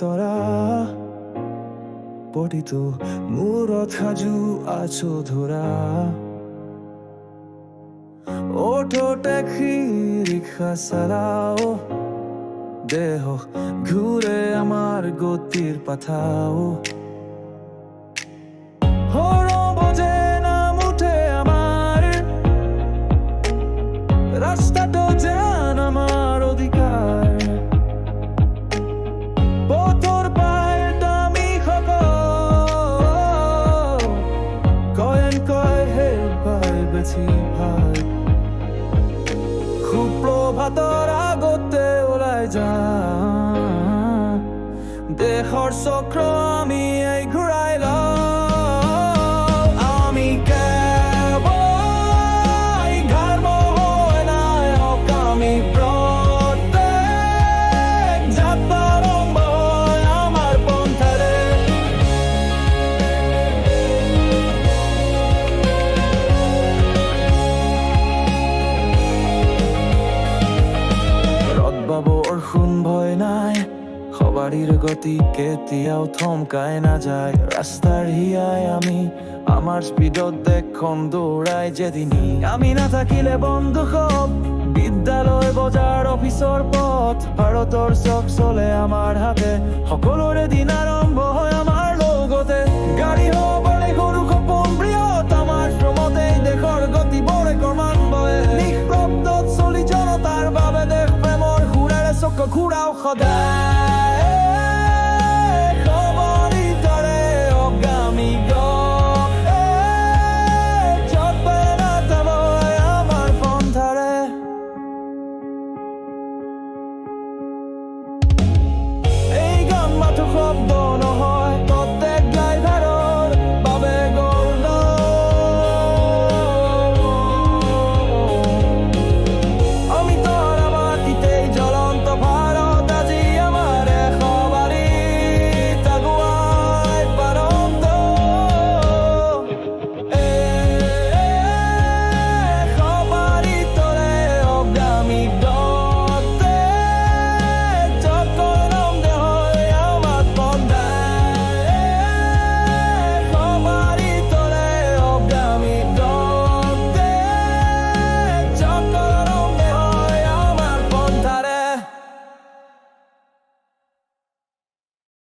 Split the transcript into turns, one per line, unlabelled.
তৰা প্ৰতিটো মূৰত সাজু আছো ধৰা অটো ট্যাক্সি রিক্সা চালাও দেহ ঘুরে আমার গতির পাথাও বজে নাম উঠে আমার রাস্তাটো যেন আমার অধিকার পথর পায়ের দামি কয়েন কয় হে ভাই বেছি ভাই খুব প্রভাতৰ আগতে ওলাই যা দেহৰ চক্ৰ আমি এই ঘূৰাই লওঁ আমি কেৱল ঘাৰ্ম হৈ নাই অকামী প্ৰত্যেক যাত্ৰাৰ অংগ হয় আমাৰ পন্থাৰে বৰষুণ ভয় নাই সবারির গতি কেতিয়াও থমকায় না যায় রাস্তার হিয়ায় আমি আমার স্পিডত দেখখন দৌড়াই যেদিনই আমি না থাকিলে বন্ধ সব বিদ্যালয় বজাৰ অফিচৰ পথ ভাৰতৰ চক চলে আমাৰ হাতে সকলোৰে দিন আৰম্ভ হয় আমাৰ লগতে গাড়ী হ'বলে সৰু সপোন বৃহৎ আমাৰ শ্ৰমতে দেশৰ গতি বৰে ক্ৰমান্বয়ে নিষ্প্ৰব্ধত চলি জনতাৰ বাবে দেশ প্ৰেমৰ ঘূৰাও সদায়